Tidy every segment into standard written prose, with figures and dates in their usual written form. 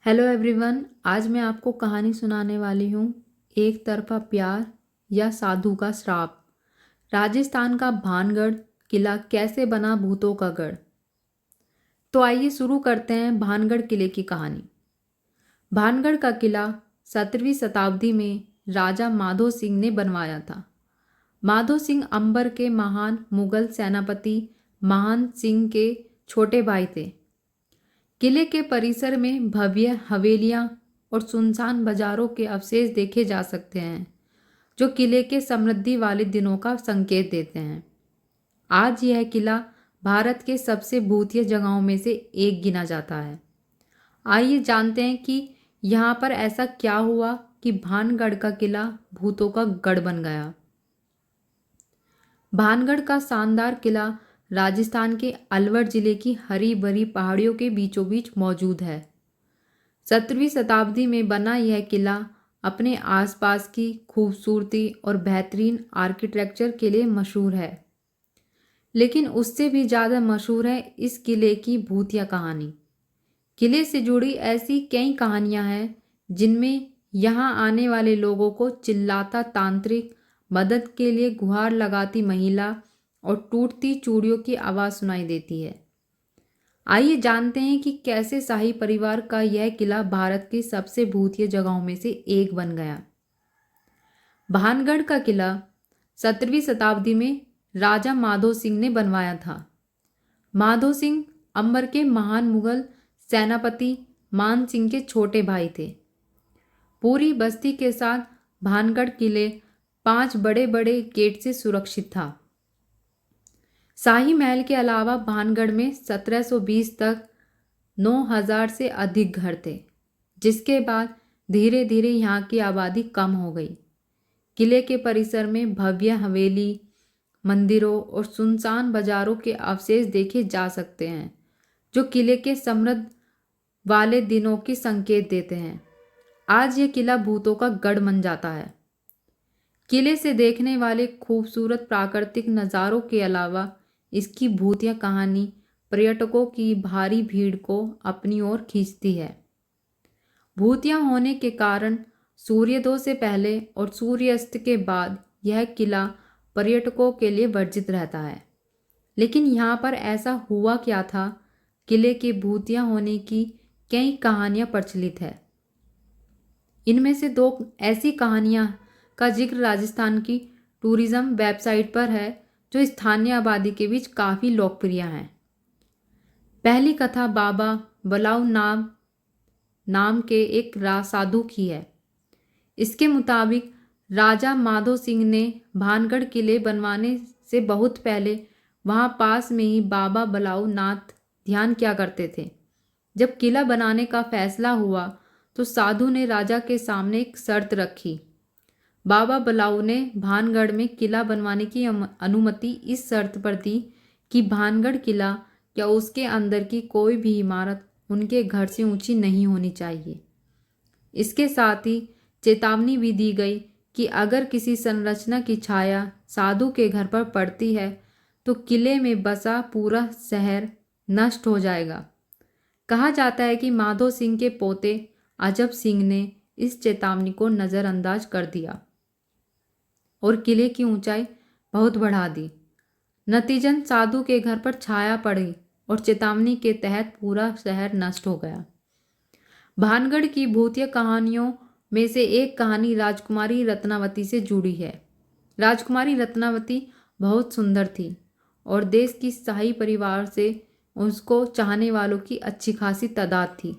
Hello everyone. आज मैं आपको कहानी सुनाने वाली हूँ एक तरफा प्यार या साधु का श्राप। राजस्थान का भानगढ़ किला कैसे बना भूतों का गढ़। तो आइए शुरू करते हैं भानगढ़ किले की कहानी। भानगढ़ का किला 17वीं शताब्दी में राजा माधो सिंह ने बनवाया था। माधो सिंह अंबर के महान मुगल सेनापति महान सिंह के छोटे भाई थे। किले के परिसर में भव्य हवेलियां और सुनसान बाजारों के अवशेष देखे जा सकते हैं, जो किले के समृद्धि वाले दिनों का संकेत देते हैं। आज यह किला भारत के सबसे भूतिया जगहों में से एक गिना जाता है। आइए जानते हैं कि यहाँ पर ऐसा क्या हुआ कि भानगढ़ का किला भूतों का गढ़ बन गया। भानगढ़ का शानदार किला राजस्थान के अलवर जिले की हरी भरी पहाड़ियों के बीचों बीच मौजूद है। 17वीं शताब्दी में बना यह किला अपने आसपास की खूबसूरती और बेहतरीन आर्किटेक्चर के लिए मशहूर है, लेकिन उससे भी ज़्यादा मशहूर है इस किले की भूतिया कहानी। किले से जुड़ी ऐसी कई कहानियां हैं जिनमें यहाँ आने वाले लोगों को चिल्लाता तांत्रिक, मदद के लिए गुहार लगाती महिला और टूटती चूड़ियों की आवाज़ सुनाई देती है। आइए जानते हैं कि कैसे शाही परिवार का यह किला भारत की सबसे भूतिया जगहों में से एक बन गया। भानगढ़ का किला 17वीं शताब्दी में राजा माधो सिंह ने बनवाया था। माधो सिंह अंबर के महान मुगल सेनापति मान सिंह के छोटे भाई थे। पूरी बस्ती के साथ भानगढ़ किले 5 बड़े बड़े गेट से सुरक्षित था। शाही महल के अलावा भानगढ़ में 1720 तक 9000 से अधिक घर थे, जिसके बाद धीरे धीरे यहाँ की आबादी कम हो गई। किले के परिसर में भव्य हवेली, मंदिरों और सुनसान बाजारों के अवशेष देखे जा सकते हैं, जो किले के समृद्ध वाले दिनों की संकेत देते हैं। आज ये किला भूतों का गढ़ बन जाता है। किले से देखने वाले खूबसूरत प्राकृतिक नज़ारों के अलावा इसकी भूतिया कहानी पर्यटकों की भारी भीड़ को अपनी ओर खींचती है। भूतिया होने के कारण सूर्योदय से पहले और सूर्यास्त के बाद यह किला पर्यटकों के लिए वर्जित रहता है। लेकिन यहाँ पर ऐसा हुआ क्या था? किले के भूतिया होने की कई कहानियाँ प्रचलित है। इनमें से 2 ऐसी कहानियाँ का जिक्र राजस्थान की टूरिज्म वेबसाइट पर है, जो स्थानीय आबादी के बीच काफ़ी लोकप्रिय हैं। पहली कथा बाबा बलाउ नाम के एक साधु की है। इसके मुताबिक राजा माधो सिंह ने भानगढ़ किले बनवाने से बहुत पहले वहाँ पास में ही बाबा बलाउ नाथ ध्यान किया करते थे। जब किला बनाने का फैसला हुआ तो साधु ने राजा के सामने एक शर्त रखी। बाबा बलाउ ने भानगढ़ में किला बनवाने की अनुमति इस शर्त पर दी कि भानगढ़ किला या उसके अंदर की कोई भी इमारत उनके घर से ऊंची नहीं होनी चाहिए। इसके साथ ही चेतावनी भी दी गई कि अगर किसी संरचना की छाया साधु के घर पर पड़ती है तो किले में बसा पूरा शहर नष्ट हो जाएगा। कहा जाता है कि माधो सिंह के पोते अजब सिंह ने इस चेतावनी को नज़रअंदाज कर दिया और किले की ऊंचाई बहुत बढ़ा दी। नतीजन साधु के घर पर छाया पड़ी और चेतावनी के तहत पूरा शहर नष्ट हो गया। भानगढ़ की भूतिया कहानियों में से एक कहानी राजकुमारी रत्नावती से जुड़ी है। राजकुमारी रत्नावती बहुत सुंदर थी और देश की शाही परिवार से उसको चाहने वालों की अच्छी खासी तादाद थी।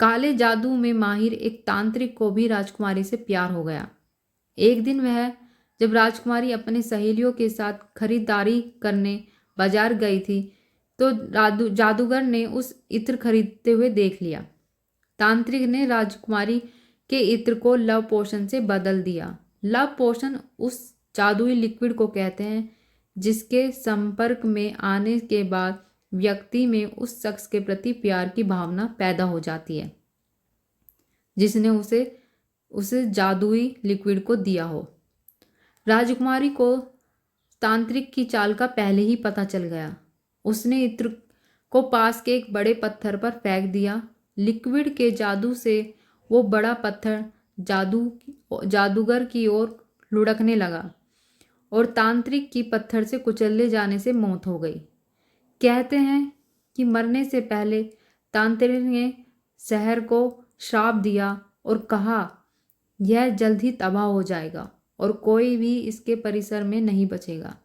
काले जादू में माहिर एक तांत्रिक को भी राजकुमारी से प्यार हो गया। एक दिन वह जब राजकुमारी अपने सहेलियों के साथ खरीदारी करने बाजार गई थी तो जादूगर ने उस इत्र खरीदते हुए देख लिया। तांत्रिक ने राजकुमारी के इत्र को लव पोशन से बदल दिया। लव पोशन उस जादुई लिक्विड को कहते हैं जिसके संपर्क में आने के बाद व्यक्ति में उस शख्स के प्रति प्यार की भावना पैदा हो जाती है जिसने उसे जादुई लिक्विड को दिया हो। राजकुमारी को तांत्रिक की चाल का पहले ही पता चल गया। उसने इत्र को पास के एक बड़े पत्थर पर फेंक दिया। लिक्विड के जादू से वो बड़ा पत्थर जादूगर की ओर लुढ़कने लगा और तांत्रिक की पत्थर से कुचले जाने से मौत हो गई। कहते हैं कि मरने से पहले तांत्रिक ने शहर को श्राप दिया और कहा यह जल्द ही तबाह हो जाएगा और कोई भी इसके परिसर में नहीं बचेगा।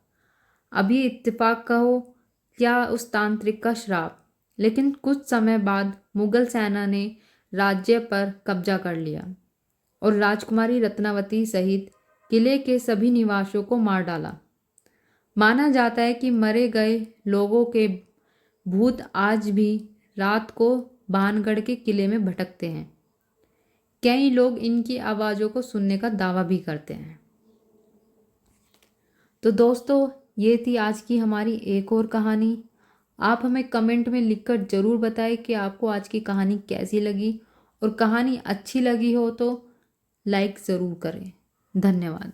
अभी इत्तेफाक कहो क्या उस तांत्रिक का श्राप, लेकिन कुछ समय बाद मुगल सेना ने राज्य पर कब्जा कर लिया और राजकुमारी रत्नावती सहित किले के सभी निवासियों को मार डाला। माना जाता है कि मरे गए लोगों के भूत आज भी रात को भानगढ़ के किले में भटकते हैं। कई लोग इनकी आवाज़ों को सुनने का दावा भी करते हैं। तो दोस्तों, ये थी आज की हमारी एक और कहानी। आप हमें कमेंट में लिखकर ज़रूर बताएं कि आपको आज की कहानी कैसी लगी, और कहानी अच्छी लगी हो तो लाइक ज़रूर करें। धन्यवाद।